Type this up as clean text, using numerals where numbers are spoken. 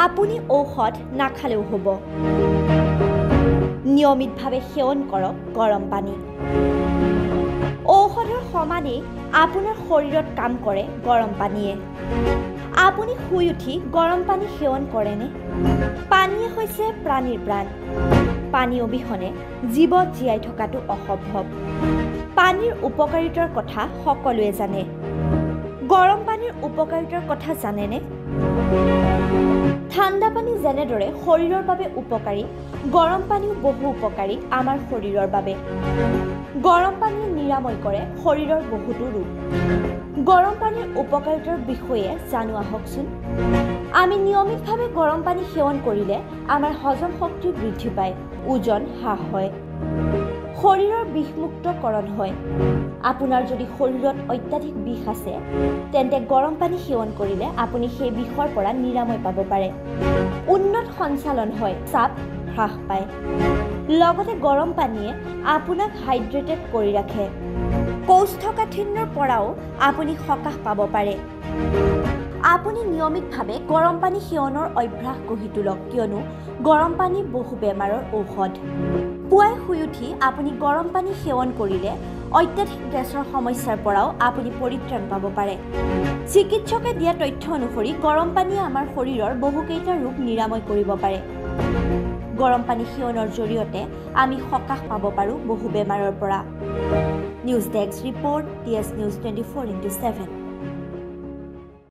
আপুনি ঔষধ নাখালেও হ'ব। নিয়মিতভাৱে সেৱন কৰক গৰম পানী। ঔষধৰ সমানেই আপোনাৰ শৰীৰত কাম কৰে গৰম পানীয়ে। আপুনি শুই উঠি গৰম পানী সেৱন কৰেনে? পানীয়ে হৈছে প্ৰাণীৰ প্ৰাণ। পানী অবিহনে জীৱত জীয়াই থকাটো অসম্ভৱ। পানীৰ উপকাৰিতাৰ কথা সকলোৱে জানে। গৰম পানীৰ উপকাৰিতাৰ কথা জানেনে? ঠাণ্ডা পানী যেনেদৰে শৰীৰৰ বাবে উপকাৰী, গৰম পানীও বহু উপকাৰী আমাৰ শৰীৰৰ বাবে। গৰম পানীয়ে নিৰাময় কৰে শৰীৰৰ বহুতো ৰোগ। গৰম পানীৰ উপকাৰিতাৰ বিষয়ে জানো আহকচোন। আমি নিয়মিতভাৱে গৰম পানী সেৱন কৰিলে আমাৰ হজম শক্তি বৃদ্ধি পায়, ওজন হ্ৰাস হয়, শৰীৰৰ বিষমুক্তকৰণ হয়। আপোনাৰ যদি শৰীৰত অত্যাধিক বিষ আছে, তেন্তে গৰম পানী সেৱন কৰিলে আপুনি সেই বিষৰ পৰা নিৰাময় পাব পাৰে। উন্নত সঞ্চালন হয়, চাপ হ্ৰাস পায়। লগতে গৰম পানীয়ে আপোনাক হাইড্ৰেটেড কৰি ৰাখে। কৌষ্ঠকাঠিন্যৰ পৰাও আপুনি সকাহ পাব পাৰে। আপুনি নিয়মিতভাৱে গৰম পানী সেৱনৰ অভ্যাস গঢ়ি তোলক, কিয়নো গৰম পানী বহু বেমাৰৰ ঔষধ। পুৱাই শুই উঠি আপুনি গৰম পানী সেৱন কৰিলে অত্যাধিক গেছৰ সমস্যাৰ পৰাও আপুনি পৰিত্ৰাণ পাব পাৰে। চিকিৎসকে দিয়া তথ্য অনুসৰি গৰম পানীয়ে আমাৰ শৰীৰৰ বহুকেইটা ৰোগ নিৰাময় কৰিব পাৰে। গৰম পানী সেৱনৰ জৰিয়তে আমি সকাহ পাব পাৰোঁ বহু বেমাৰৰ পৰা। News desk report, TS News 24/7।